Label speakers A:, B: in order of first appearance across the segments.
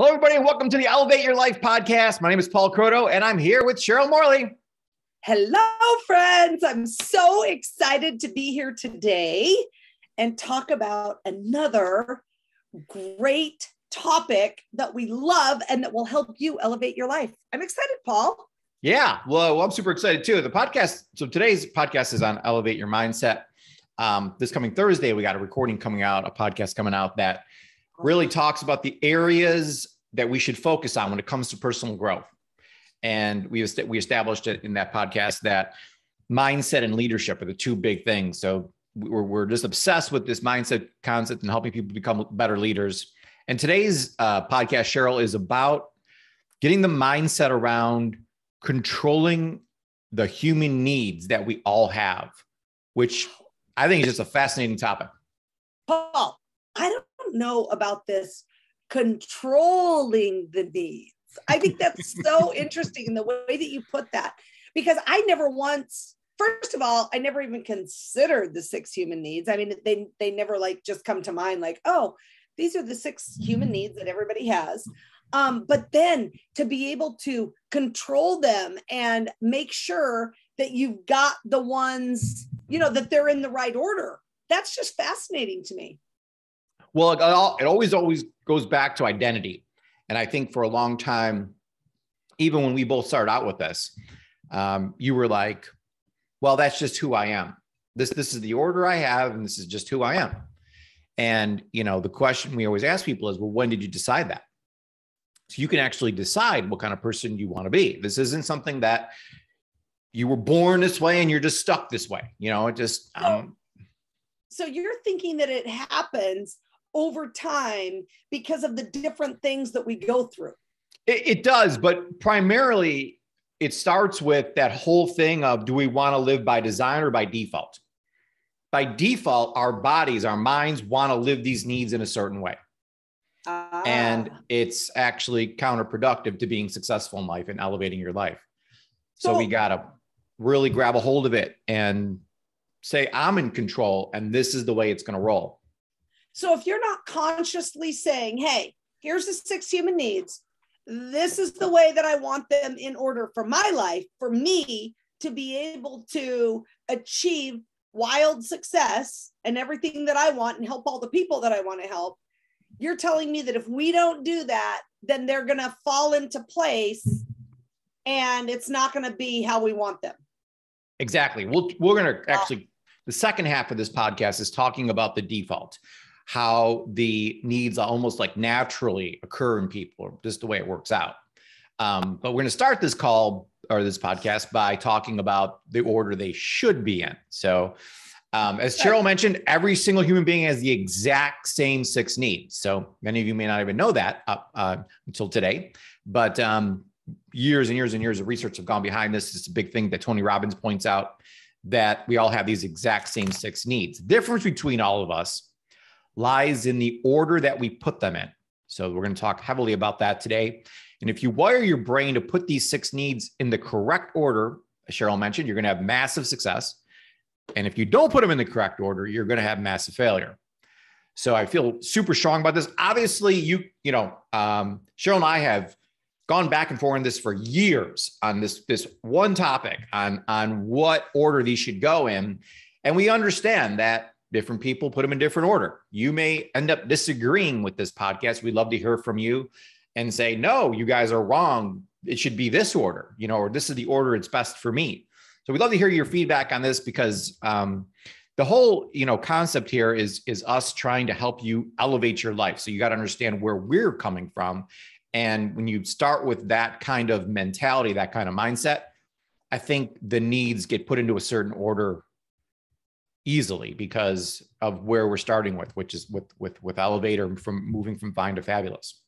A: Hello, everybody, and welcome to the Elevate Your Life podcast. My name is Paul Croto, and I'm here with Cheryl Morley.
B: Hello, friends. I'm so excited to be here today and talk about another great topic that we love and that will help you elevate your life. I'm excited, Paul.
A: Yeah, well, I'm super excited too. The podcast, so today's podcast is on Elevate Your Mindset. This coming Thursday, we got a recording coming out, a podcast coming out that really talks about the areas that we should focus on when it comes to personal growth. And we established it in that podcast that mindset and leadership are the two big things. So we're just obsessed with this mindset concept and helping people become better leaders. And today's podcast, Cheryl, is about getting the mindset around controlling the human needs that we all have, which I think is just a fascinating topic.
B: Paul, I don't know about this controlling the needs. I think that's so interesting in the way that you put that, because I never once, first of all, I never even considered the 6 human needs. I mean, they never like just come to mind like, oh, these are the 6 human needs that everybody has. But then to be able to control them and make sure that you've got the ones, you know, that they're in the right order. That's just fascinating to me.
A: Well, it always goes back to identity. And I think for a long time, even when we both started out with this, you were like, well, that's just who I am. This is the order I have, and this is just who I am. And, you know, the question we always ask people is, well, when did you decide that? So you can actually decide what kind of person you want to be. This isn't something that you were born this way and you're just stuck this way. You know, it just...
B: So you're thinking that it happens over time because of the different things that we go through.
A: It does, but primarily it starts with that whole thing of, do we want to live by design or by default? By default, our bodies, our minds want to live these needs in a certain way. And it's actually counterproductive to being successful in life and elevating your life. So we got to really grab a hold of it and say, I'm in control and this is the way it's going to roll.
B: So if you're not consciously saying, hey, here's the 6 human needs, this is the way that I want them in order for my life, for me to be able to achieve wild success and everything that I want and help all the people that I want to help, you're telling me that if we don't do that, then they're going to fall into place and it's not going to be how we want them.
A: Exactly. We're going to actually, the second half of this podcast is talking about the default, how the needs almost like naturally occur in people, just the way it works out. But we're going to start this call or this podcast by talking about the order they should be in. So as Cheryl mentioned, every single human being has the exact same 6 needs. So many of you may not even know that until today, but years and years and years of research have gone behind this. It's a big thing that Tony Robbins points out, that we all have these exact same 6 needs. The difference between all of us lies in the order that we put them in. So we're going to talk heavily about that today. And if you wire your brain to put these 6 needs in the correct order, as Cheryl mentioned, you're going to have massive success. And if you don't put them in the correct order, you're going to have massive failure. So I feel super strong about this. Obviously, Cheryl and I have gone back and forth on this for years on this one topic on what order these should go in. And we understand that different people put them in different order. You may end up disagreeing with this podcast. We'd love to hear from you and say, no, you guys are wrong. It should be this order, or this is the order it's best for me. So we'd love to hear your feedback on this, because the whole, concept here is us trying to help you elevate your life. So you got to understand where we're coming from. And when you start with that kind of mentality, that kind of mindset, I think the needs get put into a certain order easily because of where we're starting with, which is with Elevator, from moving from fine to fabulous.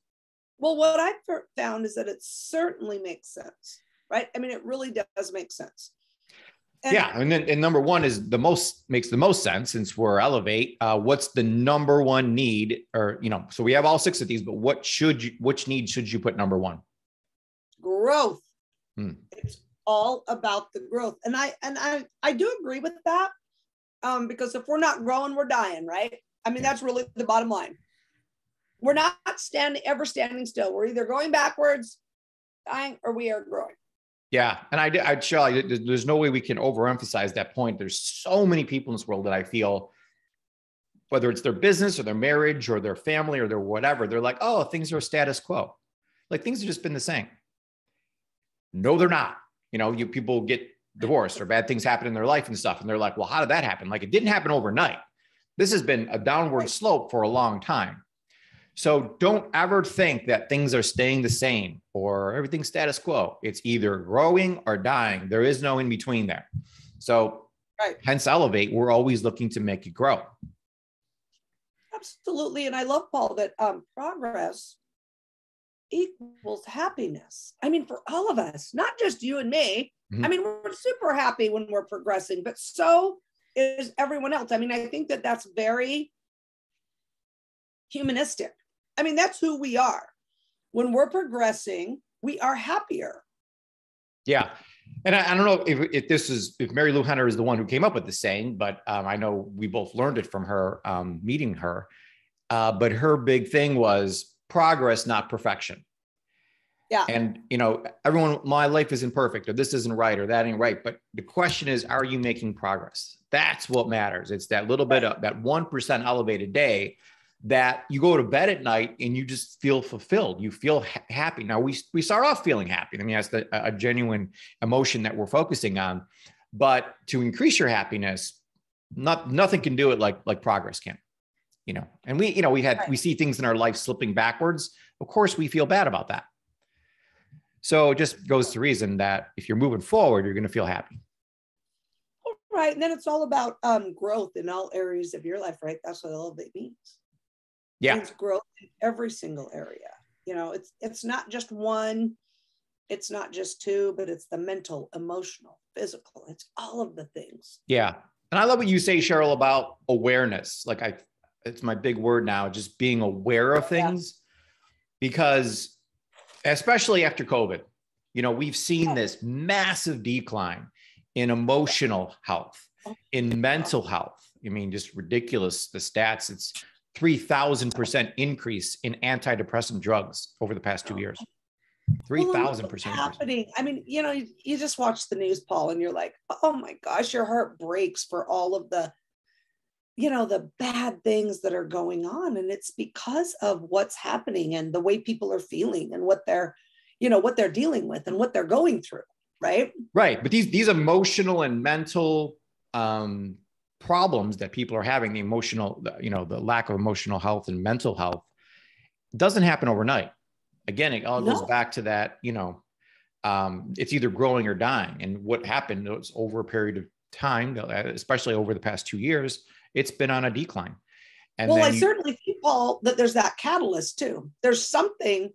B: Well, what I've found is that it certainly makes sense, right? I mean, it really does make sense.
A: And number one is makes the most sense, since we're Elevate. What's the number one need? Or, so we have all 6 of these, but which need should you put number 1?
B: Growth. It's all about the growth. And I do agree with that. Because if we're not growing, we're dying, right? I mean, that's really the bottom line. We're not ever standing still. We're either going backwards, dying, or we are growing.
A: Yeah. And I'd show you, there's no way we can overemphasize that point. There's so many people in this world that I feel, whether it's their business or their marriage or their family or their whatever, they're like, oh, things are status quo. Like things have just been the same. No, they're not. People get divorced or bad things happen in their life and stuff. And they're like, well, how did that happen? Like it didn't happen overnight. This has been a downward slope for a long time. So don't ever think that things are staying the same or everything's status quo. It's either growing or dying. There is no in between there. So hence Elevate, we're always looking to make it grow.
B: Absolutely. And I love, Paul, that progress equals happiness. I mean, for all of us, not just you and me. I mean, we're super happy when we're progressing, but so is everyone else. I mean, I think that that's very humanistic. I mean, that's who we are. When we're progressing, we are happier.
A: Yeah. And I don't know if Mary Lou Hunter is the one who came up with the saying, but I know we both learned it from her, meeting her. But her big thing was progress, not perfection.
B: Yeah.
A: And, everyone, my life isn't perfect, or this isn't right, or that ain't right. But the question is, are you making progress? That's what matters. It's that little bit of that 1% elevated day that you go to bed at night and you just feel fulfilled. You feel happy. Now we start off feeling happy. I mean, that's a genuine emotion that we're focusing on, but to increase your happiness, nothing can do it like progress can, and we see things in our life slipping backwards. Of course we feel bad about that. So it just goes to reason that if you're moving forward, you're going to feel happy.
B: Right. And then it's all about growth in all areas of your life, right? That's what Elevate means.
A: Yeah.
B: It means growth in every single area. It's not just one, it's not just two, but it's the mental, emotional, physical. It's all of the things.
A: Yeah. And I love what you say, Cheryl, about awareness. It's my big word now, just being aware of things, because especially after COVID, we've seen this massive decline in emotional health, in mental health. I mean, just ridiculous. The stats, it's 3,000% increase in antidepressant drugs over the past 2 years. 3,000%
B: happening. I mean, you just watch the news, Paul, and you're like, oh my gosh, your heart breaks for all of the, the bad things that are going on. And it's because of what's happening and the way people are feeling and what they're dealing with and what they're going through. Right. Right.
A: But these emotional and mental problems that people are having, the emotional, the lack of emotional health and mental health, doesn't happen overnight. Again, it all goes back to that, it's either growing or dying. And what happened was over a period of time, especially over the past 2 years, it's been on a decline. And
B: I certainly think, Paul, that there's that catalyst too. There's something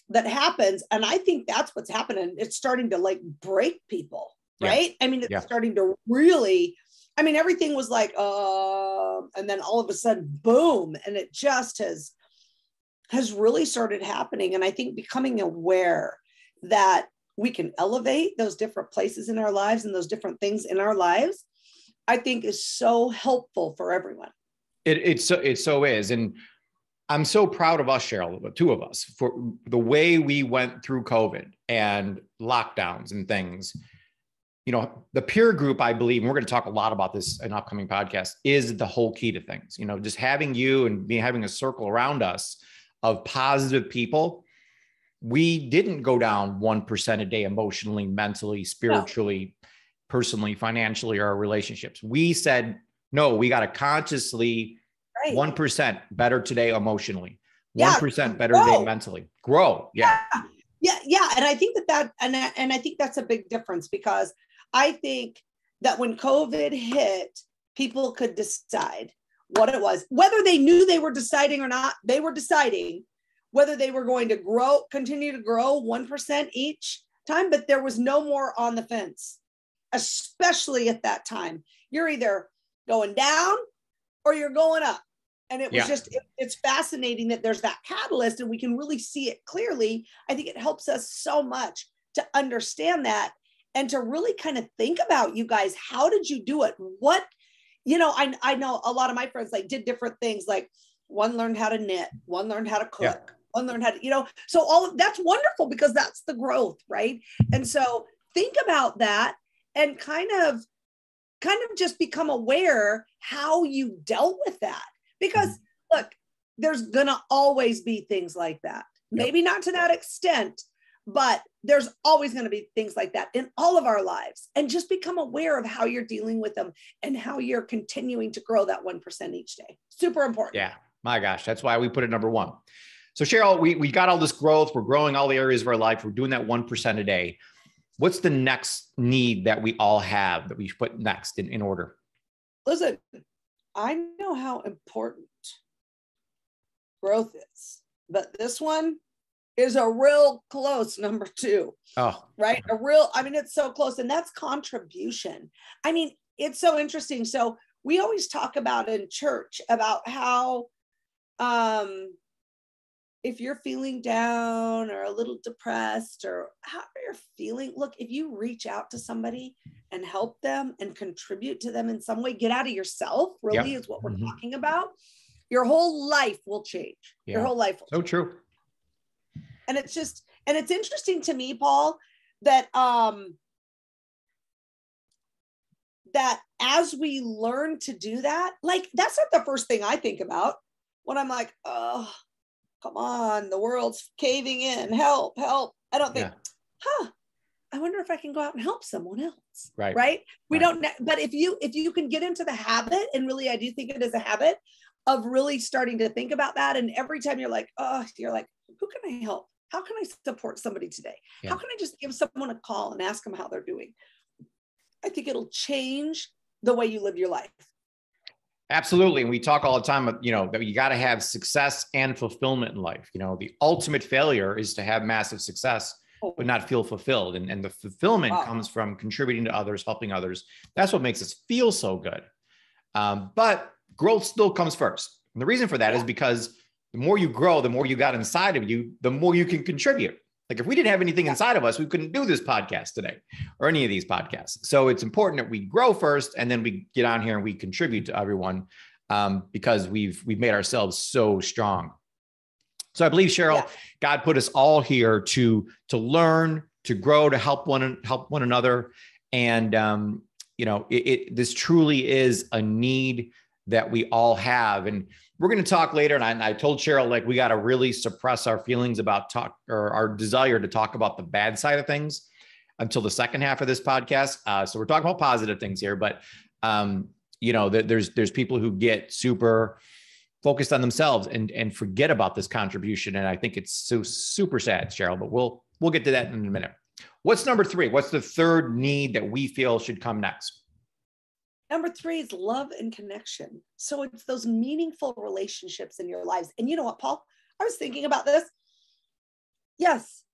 B: that happens. And I think that's what's happening. It's starting to break people, right? Yeah. I mean, it's starting to really, everything was and then all of a sudden, boom. And it just has really started happening. And I think becoming aware that we can elevate those different places in our lives and those different things in our lives, I think is so helpful for everyone.
A: It so is. And I'm so proud of us, Cheryl, the two of us, for the way we went through COVID and lockdowns and things. The peer group, I believe, and we're going to talk a lot about this in upcoming podcasts, is the whole key to things. Just having you and having a circle around us of positive people. We didn't go down 1% a day emotionally, mentally, spiritually, personally, financially, or our relationships. We said, no, we got to consciously 1% better today emotionally, 1% better today mentally. Grow. Yeah.
B: And I think and I think that's a big difference, because I think that when COVID hit, people could decide what it was, whether they knew they were deciding or not. They were deciding whether they were going to continue to grow 1% each time, but there was no more on the fence, especially at that time. You're either going down or you're going up. And it was it's fascinating that there's that catalyst and we can really see it clearly. I think it helps us so much to understand and to really kind of think about, you guys, how did you do it? What, I know a lot of my friends did different things. One learned how to knit, one learned how to cook, one learned how to, so all of that's wonderful because that's the growth, right? And so think about that and kind of just become aware how you dealt with that. Because look, there's gonna always be things like that. Maybe not to that extent, but there's always going to be things like that in all of our lives. And just become aware of how you're dealing with them and how you're continuing to grow that 1% each day. Super important.
A: Yeah, my gosh, that's why we put it number one. So Cheryl, we got all this growth. We're growing all the areas of our life. We're doing that 1% a day. What's the next need that we all have that we should put next in order?
B: Listen, I know how important growth is, but this one is a real close number 2.
A: Oh,
B: right. It's so close. And that's contribution. It's so interesting. So we always talk about in church about how, if you're feeling down or a little depressed or how you're feeling, look, if you reach out to somebody and help them and contribute to them in some way, get out of yourself, really is what we're talking about. Your whole life will change. Your whole life will change.
A: So true.
B: And it's interesting to me, Paul, that that as we learn to do that, like, that's not the first thing I think about when I'm like, oh, come on, the world's caving in, help. I don't think, I wonder if I can go out and help someone else. Right. We don't, but if you can get into the habit, and really, I do think it is a habit of really starting to think about that. And every time you're like, who can I help? How can I support somebody today? How can I just give someone a call and ask them how they're doing? I think it'll change the way you live your life.
A: Absolutely. And we talk all the time, that you got to have success and fulfillment in life. The ultimate failure is to have massive success, but not feel fulfilled. And the fulfillment comes from contributing to others, helping others. That's what makes us feel so good. But growth still comes first. And the reason for that is because the more you grow, the more you got inside of you, the more you can contribute. Like, if we didn't have anything inside of us, we couldn't do this podcast today or any of these podcasts. So it's important that we grow first, and then we get on here and we contribute to everyone, because we've made ourselves so strong. So I believe, Cheryl, God put us all here to learn, to grow, to help one another. And, this truly is a need that we all have. And we're going to talk later. And I told Cheryl, like, we got to really suppress our feelings about our desire to talk about the bad side of things until the second half of this podcast. So we're talking about positive things here, but there's people who get super focused on themselves and forget about this contribution. And I think it's so super sad, Cheryl, but we'll get to that in a minute. What's number 3? What's the third need that we feel should come next?
B: Number 3 is love and connection. So it's those meaningful relationships in your lives. And you know what, Paul? I was thinking about this. Yes,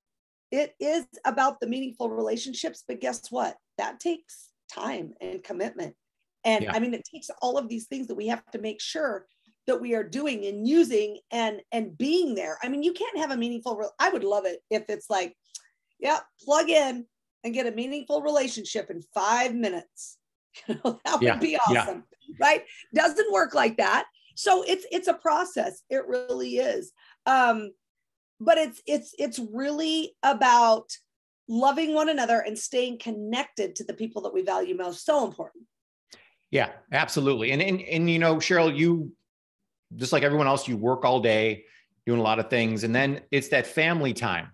B: it is about the meaningful relationships, but guess what? That takes time and commitment. And it takes all of these things that we have to make sure that we are doing and using and being there. You can't have a meaningful, I would love it if it's like, plug in and get a meaningful relationship in 5 minutes. That would be awesome, right? Doesn't work like that. So it's a process. It really is. But it's really about loving one another and staying connected to the people that we value most. So important.
A: Yeah, absolutely. And Cheryl, you, just like everyone else, you work all day doing a lot of things. And then it's that family time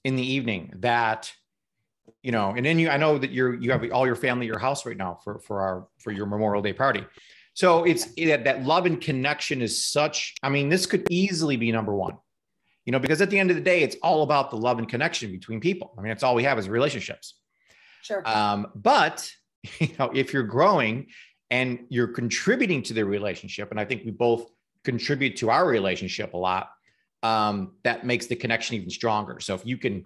A: in the evening that, and then I know that you have all your family at your house right now for your Memorial Day party. So it's that love and connection is such, this could easily be number 1, because at the end of the day, it's all about the love and connection between people. That's all we have is relationships.
B: Sure.
A: But if you're growing and you're contributing to the relationship, and I think we both contribute to our relationship a lot, that makes the connection even stronger. So if you can,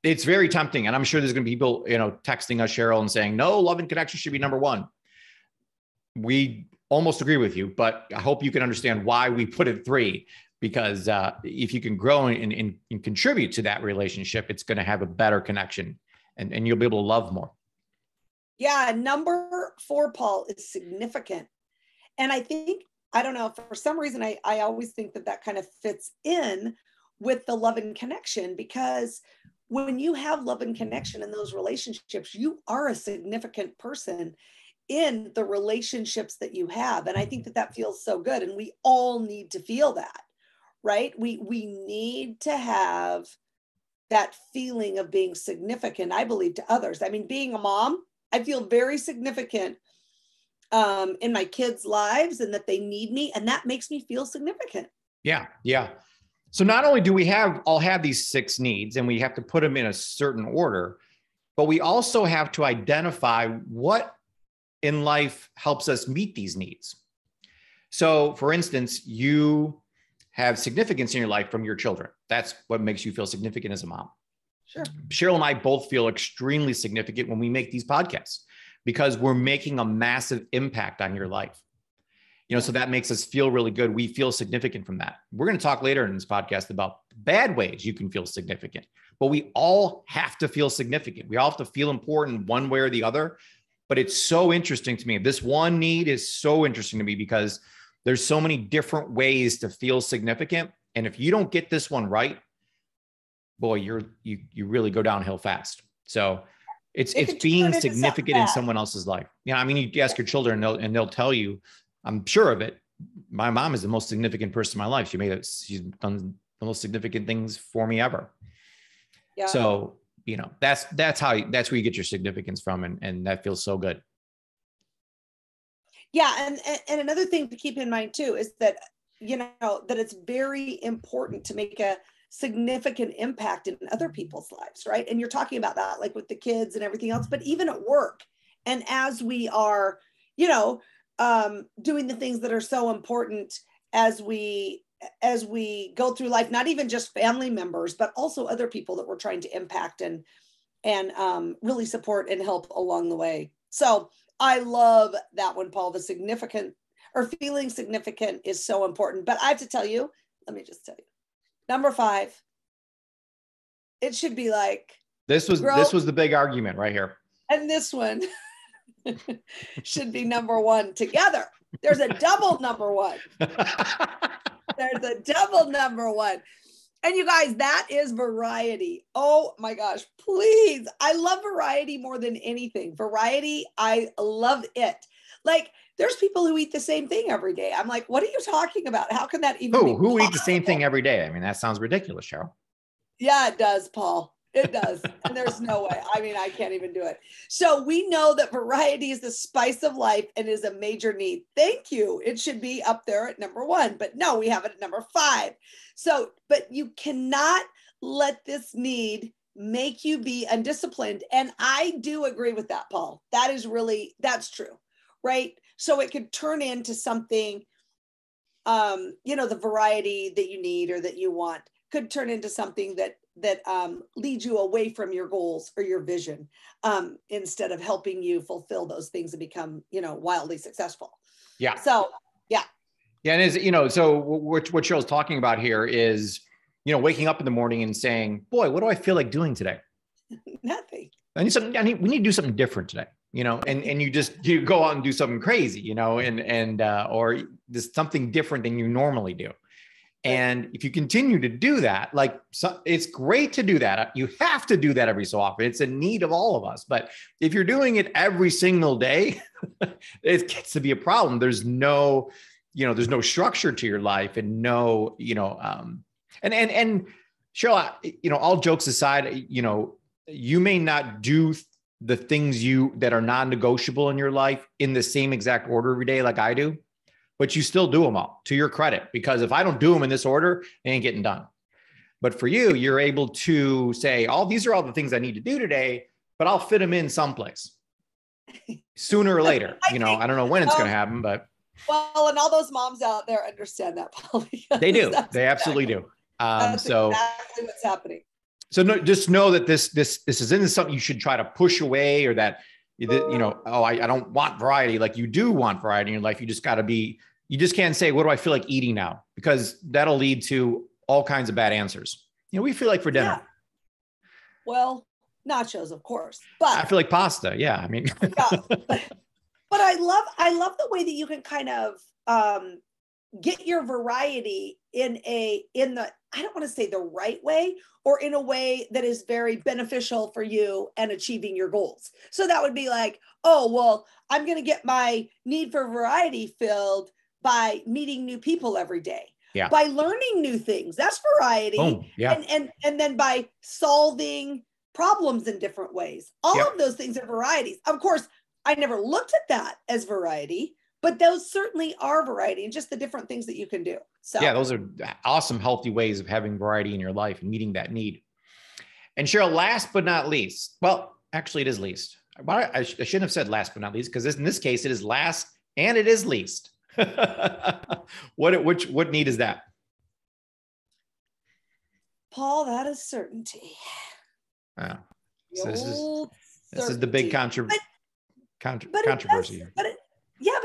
A: it's very tempting. And I'm sure there's going to be people, texting us, Cheryl, and saying, no, love and connection should be number 1. We almost agree with you, but I hope you can understand why we put it 3, because if you can grow and contribute to that relationship, it's going to have a better connection and you'll be able to love more.
B: Yeah. Number 4, Paul, is significant. And I think I don't know, for some reason, I always think that kind of fits in with the love and connection, because when you have love and connection in those relationships, you are a significant person in the relationships that you have. And I think that feels so good. And we all need to feel that, right? We need to have that feeling of being significant, I believe, to others. I mean, being a mom, I feel very significant in my kids' lives, and that they need me. And that makes me feel significant.
A: Yeah. Yeah. So not only do we all have these 6 needs, and we have to put them in a certain order, but we also have to identify what in life helps us meet these needs. So for instance, you have significance in your life from your children. That's what makes you feel significant as a mom.
B: Sure.
A: Cheryl and I both feel extremely significant when we make these podcasts, because we're making a massive impact on your life. So that makes us feel really good. We feel significant from that. We're going to talk later in this podcast about bad ways you can feel significant, but we all have to feel significant. We all have to feel important one way or the other. But it's so interesting to me. This one need is so interesting to me, because there's so many different ways to feel significant. And if you don't get this one right, boy, you really go downhill fast. So it's being significant in someone else's life. I mean, you ask your children and they'll tell you, I'm sure of it, my mom is the most significant person in my life. She's done the most significant things for me ever. Yeah. So, that's where you get your significance from. And that feels so good.
B: Yeah. And another thing to keep in mind too, is that, that it's very important to make a significant impact in other people's lives. Right. And you're talking about that, like with the kids and everything else, but even at work. And as we are, doing the things that are so important as we go through life, not even just family members, but also other people that we're trying to impact and really support and help along the way. So I love that one, Paul. The significant or feeling significant is so important. But I have to tell you, let me just tell you, number 5, it should be like
A: this was the big argument right here.
B: And this one should be number 1 together. There's a double number 1. There's a double number 1. And you guys, that is variety. Oh my gosh, please. I love variety more than anything. Variety, I love it. Like, there's people who eat the same thing every day. I'm like, what are you talking about? How can that even be
A: who eats the same thing every day? I mean, that sounds ridiculous, Cheryl.
B: Yeah, it does, Paul. It does. And there's no way. I mean, I can't even do it. So we know that variety is the spice of life and is a major need. Thank you. It should be up there at number 1, but no, we have it at number 5. So, but you cannot let this need make you be undisciplined. And I do agree with that, Paul. That's true, right? So it could turn into something, the variety that you need or that you want could turn into something that leads you away from your goals or your vision, instead of helping you fulfill those things and become, wildly successful.
A: Yeah.
B: So, yeah.
A: Yeah. And so what Cheryl's talking about here is, waking up in the morning and saying, boy, what do I feel like doing today?
B: Nothing.
A: We need to do something different today, and you go out and do something crazy, or there's something different than you normally do. And if you continue to do that, it's great to do that. You have to do that every so often. It's a need of all of us. But if you're doing it every single day, it gets to be a problem. There's no structure to your life, and no, and Cheryl, all jokes aside, you may not do the things that are non-negotiable in your life in the same exact order every day like I do. But you still do them all, to your credit, because if I don't do them in this order, they ain't getting done. But for you, you're able to say, these are all the things I need to do today, but I'll fit them in someplace sooner or later. I don't know when it's going to happen, but.
B: Well, and all those moms out there understand that, Paul.
A: They do. They absolutely do.
B: That's exactly what's happening.
A: So just know that this isn't something you should try to push away, or that, I don't want variety. Like, you do want variety in your life. You just can't say, what do I feel like eating now? Because that'll lead to all kinds of bad answers. We feel like for dinner. Yeah.
B: Well, nachos, of course, but
A: I feel like pasta. Yeah. I mean,
B: yeah, but I love the way that you can kind of get your variety in the, I don't want to say the right way, or in a way that is very beneficial for you and achieving your goals. So that would be like, oh, well, I'm going to get my need for variety filled by meeting new people every day,
A: Yeah.
B: by learning new things. That's variety.
A: Boom. Yeah.
B: And then by solving problems in different ways. All
A: Yep.
B: of those things are varieties. Of course, I never looked at that as variety, but those certainly are variety, and just the different things that you can do. So
A: yeah, those are awesome, healthy ways of having variety in your life and meeting that need. And Cheryl, last but not least, well, actually it is least. I shouldn't have said last but not least, because in this case, it is last and it is least. What need is that?
B: Paul, that is certainty.
A: So this is the big controversy here.
B: But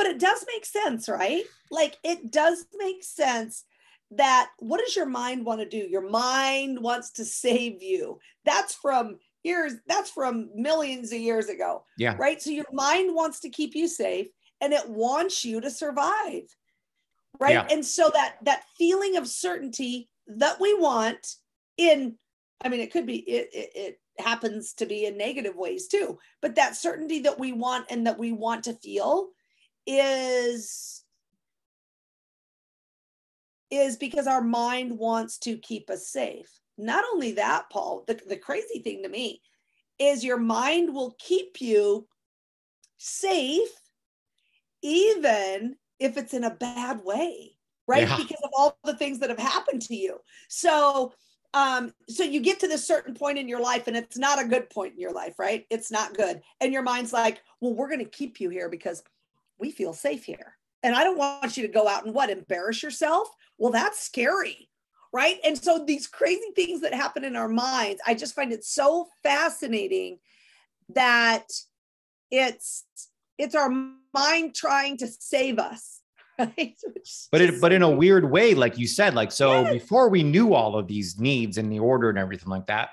B: it does make sense, right? Like, it does make sense that what does your mind want to do? Your mind wants to save you. That's from millions of years ago.
A: Yeah.
B: Right. So your mind wants to keep you safe, and it wants you to survive. Right.
A: Yeah.
B: And so that feeling of certainty that we want it could be, it happens to be in negative ways too, but that certainty that we want and that we want to feel is because our mind wants to keep us safe. Not only that, Paul, the crazy thing to me is your mind will keep you safe even if it's in a bad way, right?
A: Yeah.
B: Because of all the things that have happened to you. So you get to this certain point in your life, and it's not a good point in your life, right? It's not good. And your mind's like, well, we're going to keep you here because we feel safe here. And I don't want you to go out and embarrass yourself. Well, that's scary, right? And so these crazy things that happen in our minds, I just find it so fascinating that it's our mind trying to save us. Right?
A: But in a weird way, like you said, before we knew all of these needs and the order and everything like that,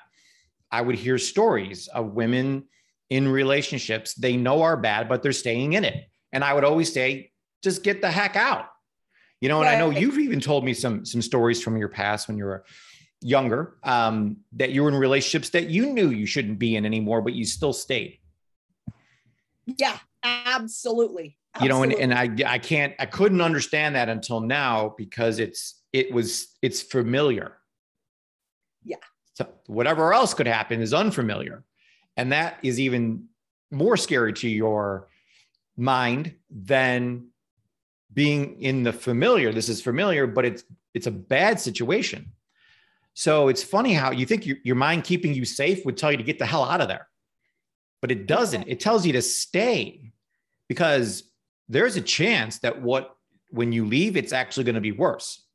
A: I would hear stories of women in relationships they know are bad, but they're staying in it. And I would always say, just get the heck out. And I know you've even told me some stories from your past when you were younger, that you were in relationships that you knew you shouldn't be in anymore, but you still stayed.
B: Yeah, absolutely.
A: And I couldn't understand that until now, because it's familiar.
B: Yeah.
A: So whatever else could happen is unfamiliar. And that is even more scary to your mind than being in the familiar. This is familiar, but it's a bad situation. So it's funny how you think your mind keeping you safe would tell you to get the hell out of there, but it doesn't. It tells you to stay, because there's a chance that when you leave, it's actually going to be worse.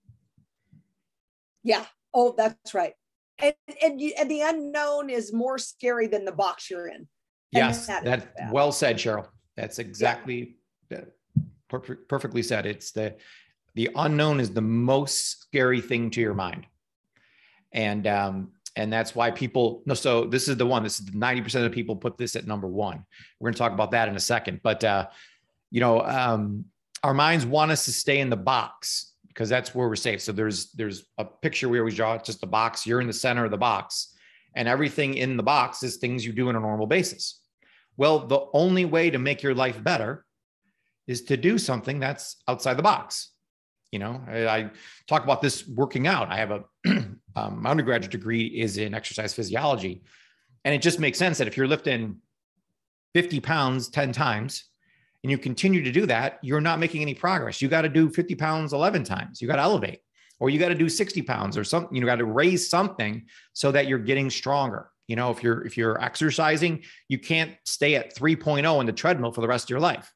B: Yeah. Oh, that's right. And the unknown is more scary than the box you're in.
A: Yes, that's well said, Cheryl. That's exactly perfectly said. It's the unknown is the most scary thing to your mind. And that's why people, no, so this is the 90% of people put this at number one. We're going to talk about that in a second, but our minds want us to stay in the box because that's where we're safe. So there's a picture we always draw. It's just a box. You're in the center of the box, and everything in the box is things you do on a normal basis. Well, the only way to make your life better is to do something that's outside the box. I talk about this working out. I have my undergraduate degree is in exercise physiology. And it just makes sense that if you're lifting 50 pounds 10 times and you continue to do that, you're not making any progress. You got to do 50 pounds 11 times. You got to elevate, or you got to do 60 pounds or something. You got to raise something so that you're getting stronger. If you're exercising, you can't stay at 3.0 in the treadmill for the rest of your life.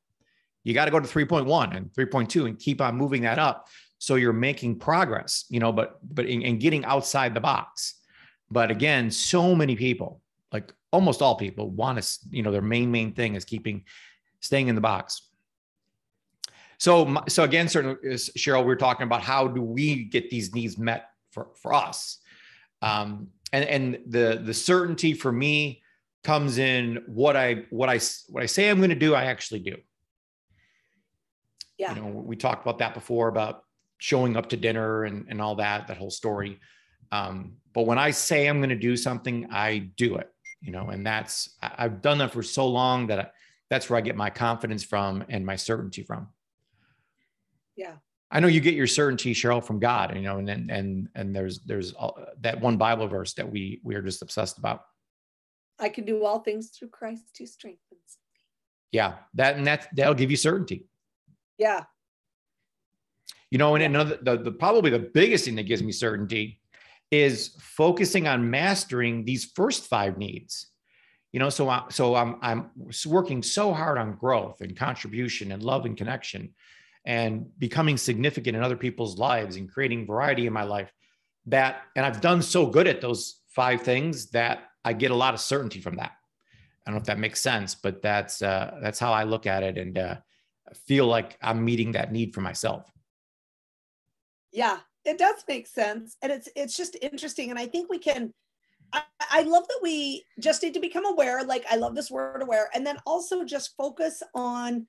A: You got to go to 3.1 and 3.2 and keep on moving that up. So you're making progress, but in getting outside the box. But again, so many people, like almost all people, want to, their main thing is staying in the box. So again, certainly, Cheryl, we're talking about how do we get these needs met for us. And the certainty for me comes in what I say I'm going to do, I actually do.
B: Yeah.
A: We talked about that before, about showing up to dinner and all that whole story. But when I say I'm going to do something, I do it, and I've done that for so long that that's where I get my confidence from and my certainty from.
B: Yeah.
A: I know you get your certainty, Cheryl, from God, and there's that one Bible verse that we are just obsessed about.
B: I can do all things through Christ who strengthens me.
A: Yeah. That'll give you certainty.
B: Yeah.
A: And another, probably the biggest thing that gives me certainty is focusing on mastering these first 5 needs. So I'm working so hard on growth and contribution and love and connection and becoming significant in other people's lives and creating variety in my life and I've done so good at those 5 things that I get a lot of certainty from that. I don't know if that makes sense, but that's how I look at it, and feel like I'm meeting that need for myself.
B: Yeah, it does make sense. And it's just interesting. And I think I love that we just need to become aware. Like, I love this word aware. And then also just focus on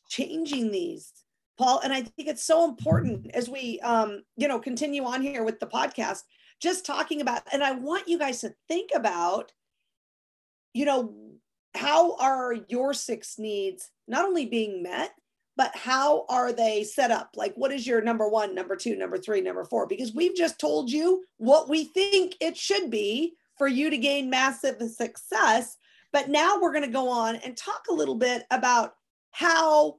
B: changing these, Paul. And I think it's so important as we, continue on here with the podcast, just talking about, and I want you guys to think about, how are your 6 needs not only being met, but how are they set up? Like, what is your number 1, number 2, number 3, number 4? Because we've just told you what we think it should be for you to gain massive success. But now we're going to go on and talk a little bit about how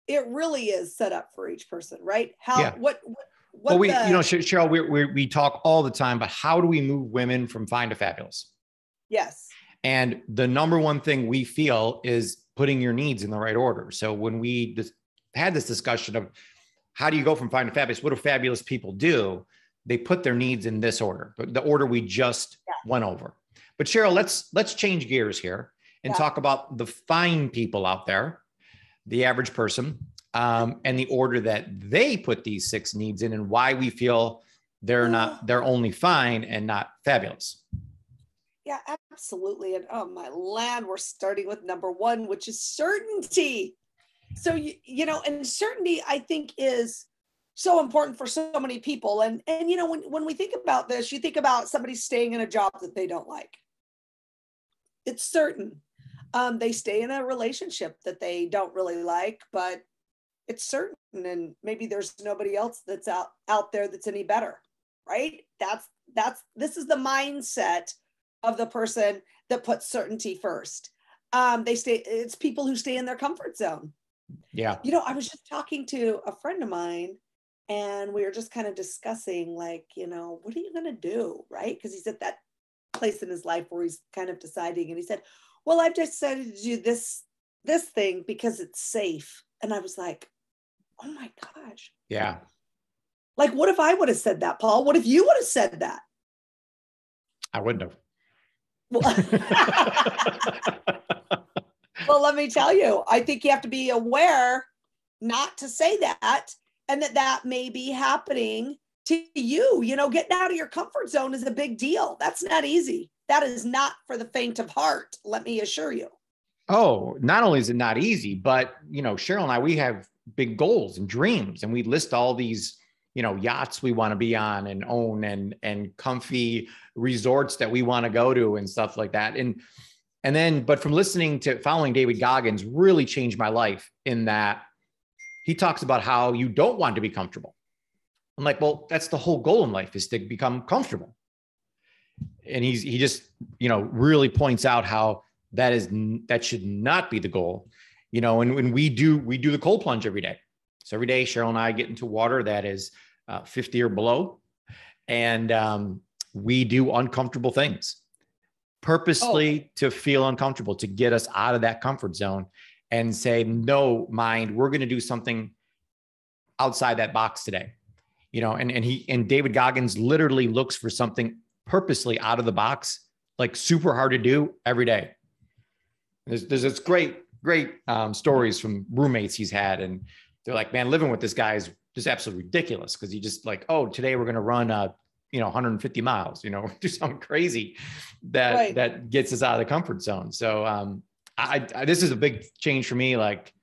B: it really is set up for each person, right?
A: Cheryl, we talk all the time, but how do we move women from fine to fabulous?
B: Yes.
A: And the number one thing we feel is putting your needs in the right order. So when we had this discussion of how do you go from fine to fabulous, what do fabulous people do? They put their needs in this order, the order we just went over. But Cheryl, let's change gears here and talk about the fine people out there, the average person, and the order that they put these 6 needs in, and why we feel they're only fine and not fabulous.
B: Yeah, absolutely. And oh my land, we're starting with number 1, which is certainty. So, and certainty, I think, is so important for so many people. And when we think about this, you think about somebody staying in a job that they don't like. It's certain. They stay in a relationship that they don't really like, but it's certain. And maybe there's nobody else that's out there that's any better, right? This is the mindset of the person that puts certainty first. It's people who stay in their comfort zone.
A: Yeah.
B: I was just talking to a friend of mine, and we were just kind of discussing, like, what are you going to do? Right. Because he's at that place in his life where he's kind of deciding. And he said, well, I've decided to do this thing because it's safe. And I was like, oh my gosh.
A: Yeah.
B: Like, what if I would have said that, Paul? What if you would have said that?
A: I wouldn't have.
B: Well, let me tell you, I think you have to be aware not to say that, and that may be happening to you. Getting out of your comfort zone is a big deal. That's not easy. That is not for the faint of heart, let me assure you.
A: Oh, not only is it not easy, but, Cheryl and I, we have big goals and dreams, and we list all these, yachts we want to be on and own, and comfy resorts that we want to go to and stuff like that. But from following David Goggins really changed my life, in that he talks about how you don't want to be comfortable. I'm like, well, that's the whole goal in life, is to become comfortable. And he just, really points out how that should not be the goal, and when we do the cold plunge every day. So every day, Cheryl and I get into water that is 50 or below, and we do uncomfortable things purposely to feel uncomfortable, to get us out of that comfort zone and say, no, mind, we're going to do something outside that box today. And David Goggins literally looks for something purposely out of the box, like super hard to do every day. There's this great stories from roommates he's had, and they're like, man, living with this guy is just absolutely ridiculous, because he just like, oh, today we're going to run 150 miles, do something crazy that gets us out of the comfort zone. So I this is a big change for me. Like,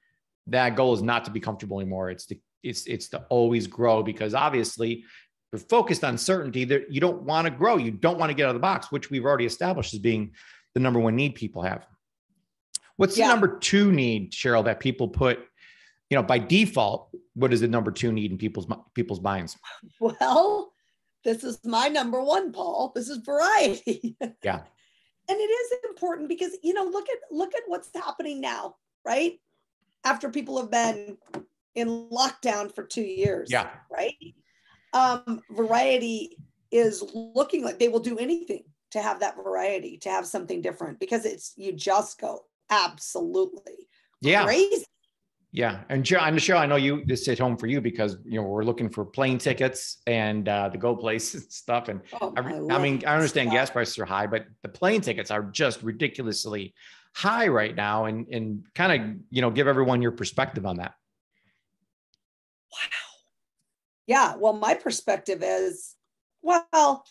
A: that goal is not to be comfortable anymore. It's to it's to always grow, because obviously you're focused on certainty that you don't want to grow. You don't want to get out of the box, which we've already established as being the number one need people have. What's the number two need, Cheryl, that people put, by default? What is the number two need in people's minds?
B: Well, this is my number one, Paul. This is variety.
A: Yeah.
B: And it is important because, look at what's happening now, right? After people have been in lockdown for 2 years.
A: Yeah.
B: Right. Variety is looking like they will do anything to have that variety, to have something different, because you just go absolutely crazy.
A: Yeah. And Cheryl, I know this hit home for you because, we're looking for plane tickets and the go places and stuff. And I understand gas prices are high, but the plane tickets are just ridiculously high right now. And kind of, give everyone your perspective on that.
B: Wow. Yeah. Well, my perspective is, Paul,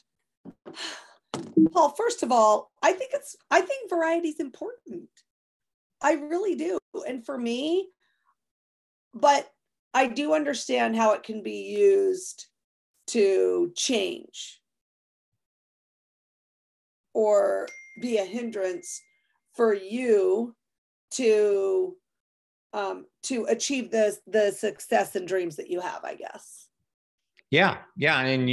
B: first of all, I think variety is important. I really do. And for me, but I do understand how it can be used to change or be a hindrance for you to achieve the success and dreams that you have, I guess.
A: Yeah. And,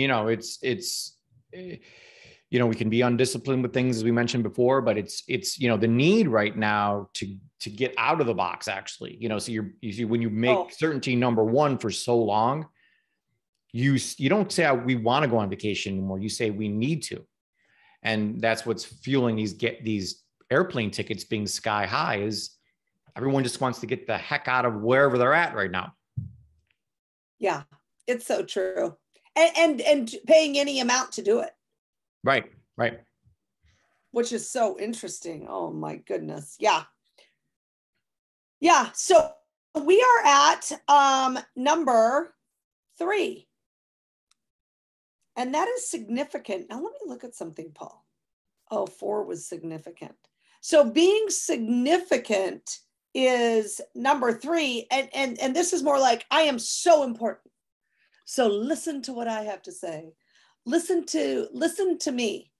A: we can be undisciplined with things, as we mentioned before, but it's the need right now to get out of the box, actually, so you see, when you make certainty number one for so long, you don't say we want to go on vacation anymore. You say we need to. And that's what's fueling these airplane tickets being sky high, is everyone just wants to get the heck out of wherever they're at right now.
B: Yeah, it's so true. And paying any amount to do it.
A: Right.
B: Which is so interesting. Oh my goodness. Yeah. So we are at number 3. And that is significant. Now let me look at something, Paul. 4 was significant. So being significant is number 3. And this is more like, I am so important. So listen to what I have to say. Listen to me,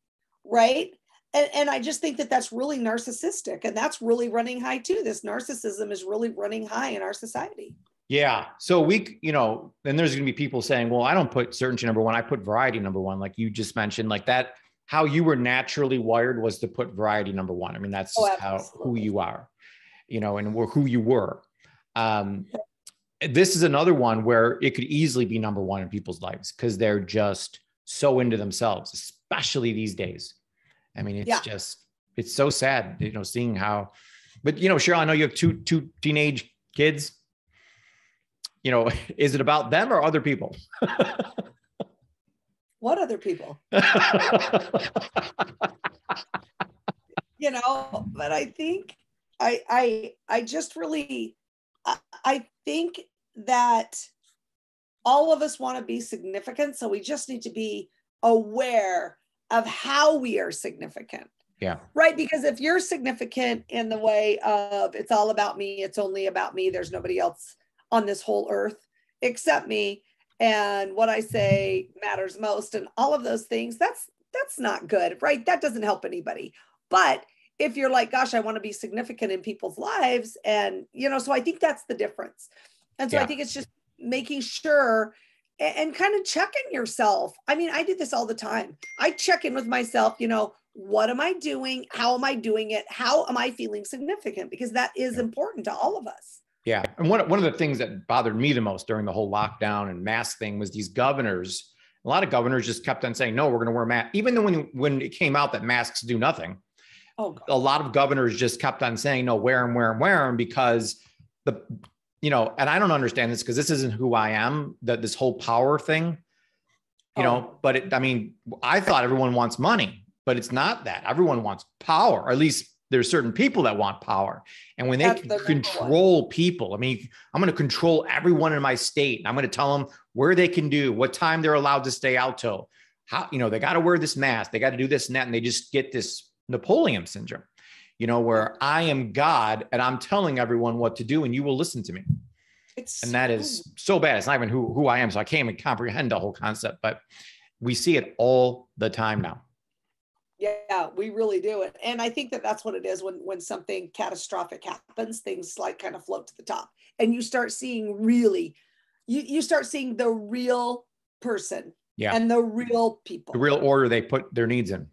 B: right? And I just think that that's really narcissistic, and that's really running high too. This narcissism is really running high in our society.
A: Yeah. So then there's going to be people saying, well, I don't put certainty number one. I put variety number one. Like you just mentioned, like that, how you were naturally wired was to put variety number one. I mean, that's just who you are, and who you were. This is another one where it could easily be number one in people's lives because they're just so into themselves, especially these days. I mean, it's so sad, seeing how, but Cheryl, I know you have two teenage kids. Is it about them or other people?
B: What other people? But I think I just really, I think that all of us want to be significant. So we just need to be aware of how we are significant.
A: Yeah.
B: Right. Because if you're significant in the way of it's all about me, it's only about me, there's nobody else on this whole earth except me, and what I say matters most, and all of those things, that's not good, right? That doesn't help anybody. But if you're like, gosh, I want to be significant in people's lives, and so I think that's the difference. And so I think it's just making sure and kind of checking yourself. I mean, I do this all the time. I check in with myself, what am I doing? How am I doing it? How am I feeling significant? Because that is important to all of us.
A: Yeah. And one of the things that bothered me the most during the whole lockdown and mask thing was these governors. A lot of governors just kept on saying, no, we're going to wear masks. Even though when it came out that masks do nothing, a lot of governors just kept on saying, no, wear them because and I don't understand this because this isn't who I am, this whole power thing, but I thought everyone wants money, but it's not that. Everyone wants power, or at least there's certain people that want power. And when they can control people, I'm going to control everyone in my state. And I'm going to tell them where they can do, what time they're allowed to stay out till, how, they got to wear this mask. They got to do this and that. And they just get this Napoleon syndrome, where I am God and I'm telling everyone what to do and you will listen to me. And that is so bad. It's not even who I am. So I can't even comprehend the whole concept, but we see it all the time now.
B: Yeah, we really do it. And I think that that's what it is when something catastrophic happens, things like kind of float to the top and you start seeing really, you start seeing the real person and the real people.
A: The real order they put their needs in.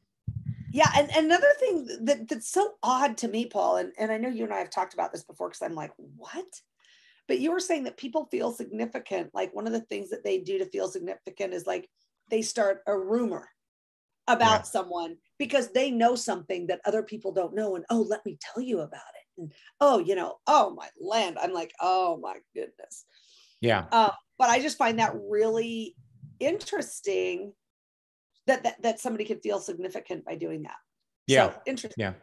B: Yeah. And another thing that's so odd to me, Paul, and I know you and I have talked about this before because I'm like, what? But you were saying that people feel significant. Like one of the things that they do to feel significant is like they start a rumor about someone because they know something that other people don't know. And, oh, let me tell you about it. And, oh, oh my land. I'm like, oh my goodness.
A: Yeah.
B: But I just find that really interesting that somebody could feel significant by doing that.
A: Yeah.
B: So interesting.
A: Yeah.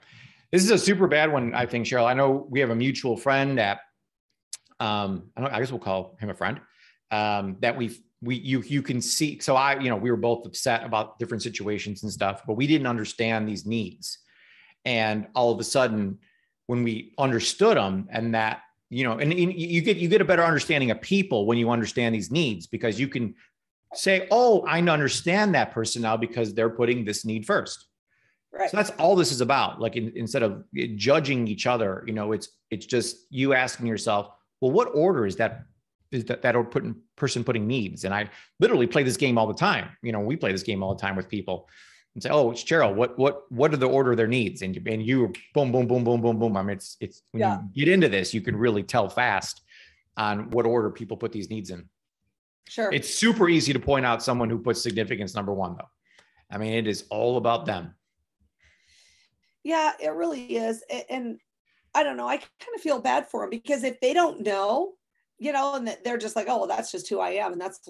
A: This is a super bad one, I think, Cheryl. I know we have a mutual friend that, I guess we'll call him a friend, that you can see. So we were both upset about different situations and stuff, but we didn't understand these needs. And all of a sudden when we understood them and that, and you get a better understanding of people when you understand these needs, because you can say, oh, I understand that person now because they're putting this need first. Right. So that's all this is about. Like instead of judging each other, it's just you asking yourself, well, what order is that person putting needs? And I literally play this game all the time. We play this game all the time with people and say, oh, it's Cheryl, what are the order of their needs? And you boom, boom, boom, boom, boom, boom. I mean, it's when you get into this, you can really tell fast on what order people put these needs in.
B: Sure.
A: It's super easy to point out someone who puts significance number one, though. I mean, it is all about them.
B: Yeah, it really is. And I don't know, I kind of feel bad for them because if they don't know, and they're just like, oh, well, that's just who I am. And that's,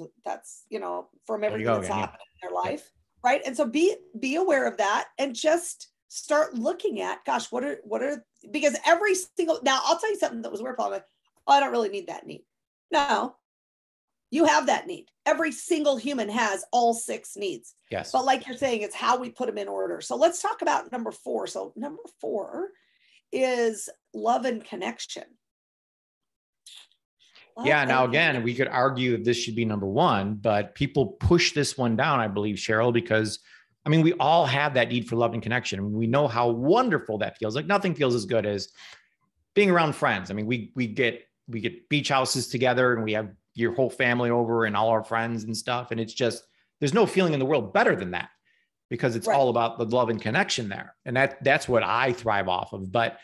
B: from everything that's happened in their life. Right. And so be aware of that and just start looking at, gosh, what are, because now I'll tell you something that was weird, Paul. Like, oh, I don't really need that need. No, you have that need. Every single human has all 6 needs.
A: Yes.
B: But like you're saying, it's how we put them in order. So let's talk about number 4. So number 4 is love and connection.
A: Now again, we could argue that this should be number 1, but people push this one down, I believe, Cheryl, because we all have that need for love and connection. And we know how wonderful that feels. Like nothing feels as good as being around friends. We get beach houses together and we have your whole family over and all our friends and stuff. And it's just, there's no feeling in the world better than that because it's all about the love and connection there. And that's what I thrive off of. But,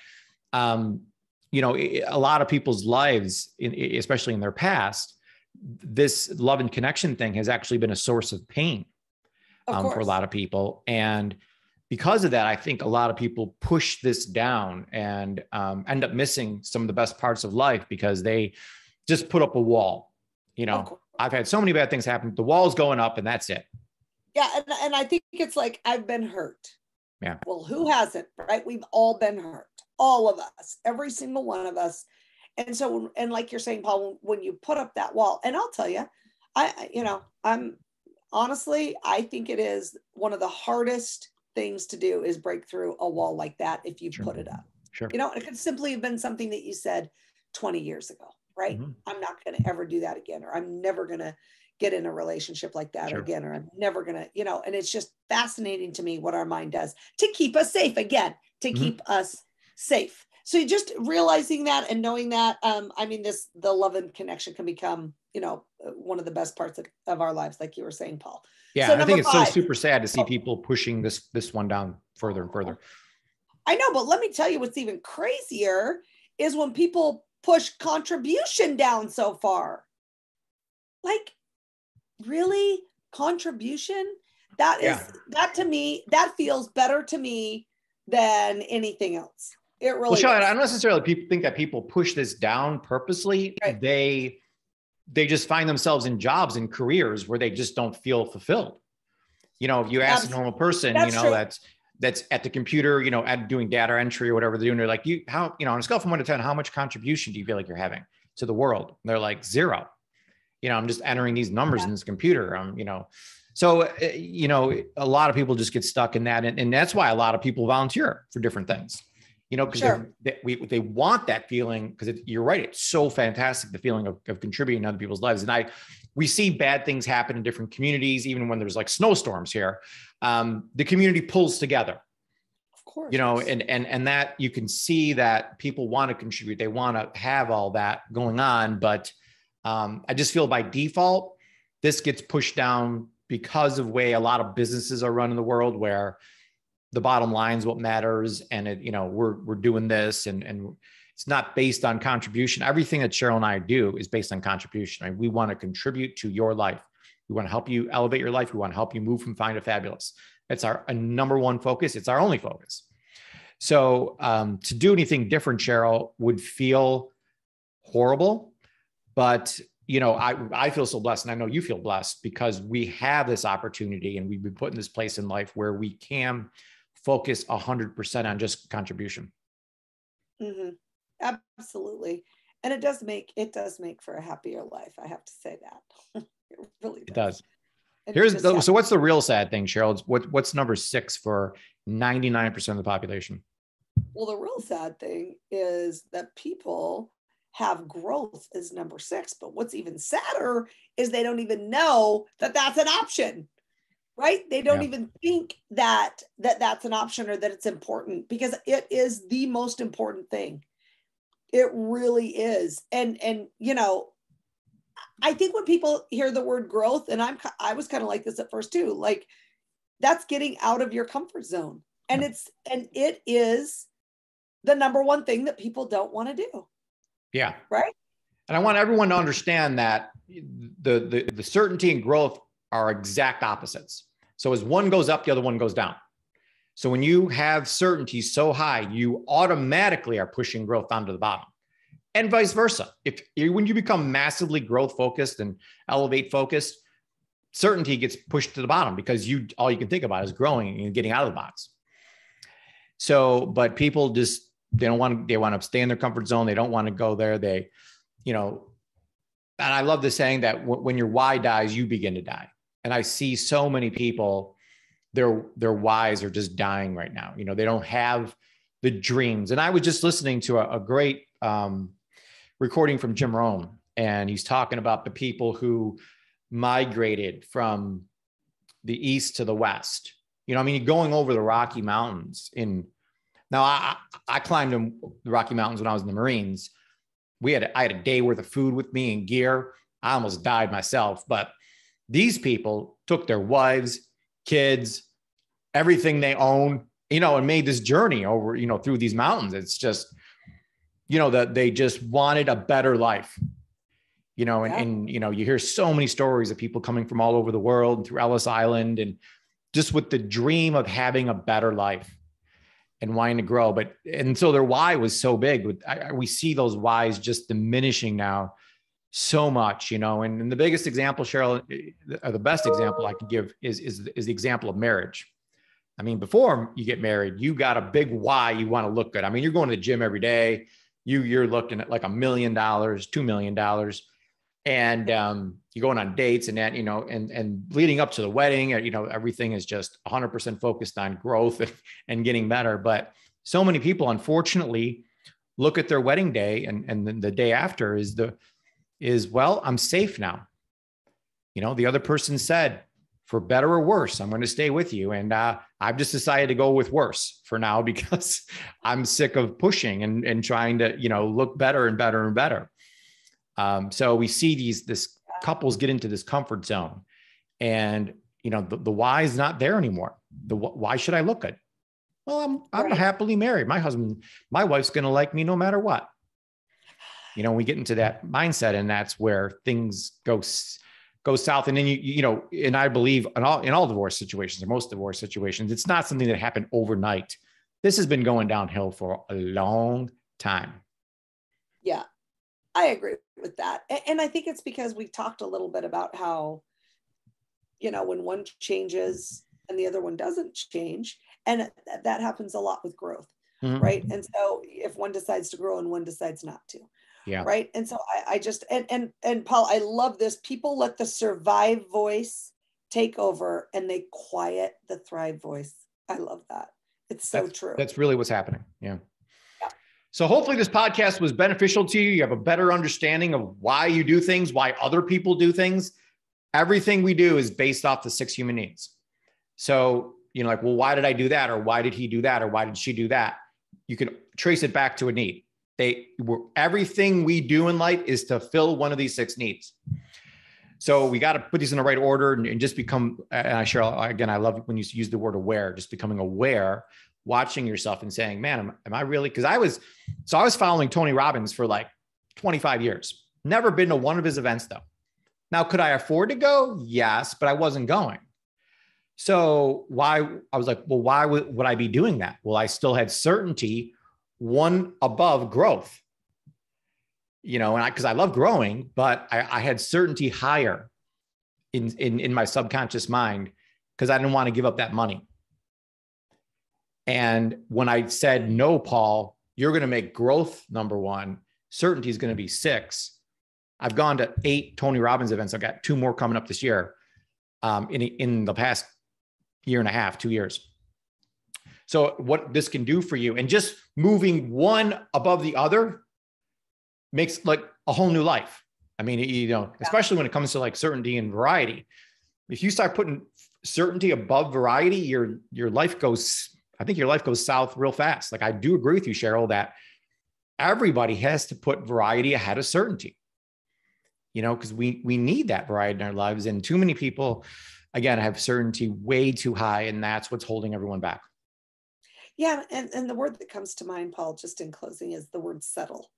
A: a lot of people's lives, especially in their past, this love and connection thing has actually been a source of pain for a lot of people. And because of that, I think a lot of people push this down and end up missing some of the best parts of life because they just put up a wall. I've had so many bad things happen. The wall's going up and that's it.
B: Yeah. And I think it's like, I've been hurt.
A: Yeah.
B: Well, who hasn't, right? We've all been hurt. All of us, every single one of us. And so, and like you're saying, Paul, when you put up that wall, and I'll tell you, I'm honestly, I think it is one of the hardest things to do is break through a wall like that if you put it up.
A: Sure.
B: It could simply have been something that you said 20 years ago, right? Mm-hmm. I'm not going to ever do that again, or I'm never going to get in a relationship like that again, or I'm never going to, and it's just fascinating to me what our mind does to keep us safe again, to keep us safe. So just realizing that and knowing that, the love and connection can become, one of the best parts of our lives, like you were saying, Paul.
A: Yeah. So I think it's 5, so super sad to see people pushing this one down further and further.
B: I know, but let me tell you what's even crazier is when people push contribution down so far. Like, really? Contribution? That to me, that feels better to me than anything else. It really
A: Sean, I don't necessarily think that people push this down purposely. Right. They just find themselves in jobs and careers where they just don't feel fulfilled. If you ask a normal person, that's at the computer, at doing data entry or whatever they're doing, they're like, on a scale from 1 to 10, how much contribution do you feel like you're having to the world? And they're like 0. I'm just entering these numbers in this computer. So, a lot of people just get stuck in that. And that's why a lot of people volunteer for different things. because
B: Sure.
A: they want that feeling, because you're right. It's so fantastic, the feeling of contributing to other people's lives. And we see bad things happen in different communities, even when there's like snowstorms here. The community pulls together,
B: Of course.
A: and that you can see that people want to contribute. They want to have all that going on. But I just feel by default, this gets pushed down because of the way a lot of businesses are run in the world, where the bottom line is what matters. And we're doing this, and it's not based on contribution. Everything that Cheryl and I do is based on contribution. Right? We want to contribute to your life. We want to help you elevate your life. We want to help you move from fine to fabulous. It's our number one focus. It's our only focus. So to do anything different, Cheryl, would feel horrible. But I feel so blessed, and I know you feel blessed, because we have this opportunity, and we've been put in this place in life where we can focus 100% on just contribution.
B: Mm-hmm. Absolutely. And it does make for a happier life. I have to say that. It really does.
A: It does. So what's the real sad thing, Cheryl? What's number 6 for 99% of the population?
B: Well, the real sad thing is that people have growth as number 6, but what's even sadder is they don't even know that that's an option. Right? They don't even think that that's an option, or that it's important, because it is the most important thing. It really is. And I think when people hear the word growth, and I was kind of like this at first too, like, that's getting out of your comfort zone. And it is the number one thing that people don't want to do.
A: Yeah.
B: Right.
A: And I want everyone to understand that the certainty and growth are exact opposites. So as one goes up, the other one goes down. So when you have certainty so high, you automatically are pushing growth down to the bottom, and vice versa. When you become massively growth focused and elevate focused, certainty gets pushed to the bottom, because all you can think about is growing and getting out of the box. So, but people they want to stay in their comfort zone. They don't want to go there. And I love the saying that when your why dies, you begin to die. And I see so many people, their whys are just dying right now. They don't have the dreams. And I was just listening to a great recording from Jim Rohn, and he's talking about the people who migrated from the east to the west. Going over the Rocky Mountains. Now I climbed the Rocky Mountains when I was in the Marines. I had a day worth of food with me and gear. I almost died myself, but these people took their wives, kids, everything they own, and made this journey over, through these mountains. It's just, that they just wanted a better life, and you hear so many stories of people coming from all over the world and through Ellis Island, and just with the dream of having a better life and wanting to grow. And so their why was so big. We see those whys just diminishing now so much, and the biggest example, Cheryl, or the best example I can give is the example of marriage. I mean, before you get married, you got a big why. You want to look good. I mean, you're going to the gym every day. You're looking at like $1 million, $2 million. And you're going on dates and that, and leading up to the wedding, everything is just 100% focused on growth and getting better. But so many people, unfortunately, look at their wedding day and then the day after is, well, I'm safe now. The other person said, for better or worse, I'm going to stay with you. And I've just decided to go with worse for now, because I'm sick of pushing and trying to, look better and better and better. So we see this couples get into this comfort zone, and, the why is not there anymore. Why should I look good? Well, I'm happily married. My wife's going to like me no matter what. We get into that mindset, and that's where things go south. And then and I believe in all divorce situations, or most divorce situations, it's not something that happened overnight. This has been going downhill for a long time.
B: Yeah, I agree with that. And I think it's because we talked a little bit about how, when one changes and the other one doesn't change, and that happens a lot with growth. Mm-hmm. Right. And so if one decides to grow and one decides not to.
A: Yeah.
B: Right. And so I just, and Paul, I love this. People let the survive voice take over, and they quiet the thrive voice. I love that. It's so true.
A: That's really what's happening. Yeah. So hopefully this podcast was beneficial to you. You have a better understanding of why you do things, why other people do things. Everything we do is based off the 6 human needs. So, like, well, why did I do that? Or why did he do that? Or why did she do that? You can trace it back to a need. Everything we do in life is to fill one of these 6 needs. So we got to put these in the right order and just become, and I share, again, I love when you use the word aware, just becoming aware, watching yourself and saying, man, am I really? Because I was following Tony Robbins for like 25 years. Never been to one of his events though. Now, could I afford to go? Yes, but I wasn't going. So why? I was like, well, why would I be doing that? Well, I still had certainty, one above growth, and because I love growing, but I had certainty higher in my subconscious mind because I didn't want to give up that money. And when I said, no, Paul, you're going to make growth number 1, certainty is going to be 6. I've gone to 8 Tony Robbins events. I've got 2 more coming up this year in the past year and a half, 2 years. So what this can do for you, and just moving one above the other makes like a whole new life. I mean, especially when it comes to like certainty and variety. If you start putting certainty above variety, your life goes south real fast. Like I do agree with you, Cheryl, that everybody has to put variety ahead of certainty. Because we need that variety in our lives. And too many people, again, have certainty way too high. And that's what's holding everyone back.
B: Yeah. And the word that comes to mind, Paul, just in closing, is the word settle.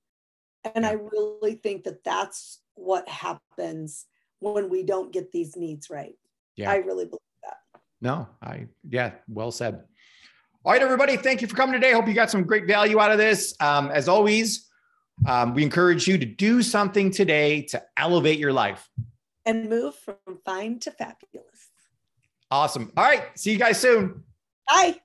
B: And I really think that that's what happens when we don't get these needs right. Yeah. I really believe that.
A: No, well said. All right, everybody. Thank you for coming today. Hope you got some great value out of this. As always, we encourage you to do something today to elevate your life
B: and move from fine to fabulous.
A: Awesome. All right. See you guys soon.
B: Bye.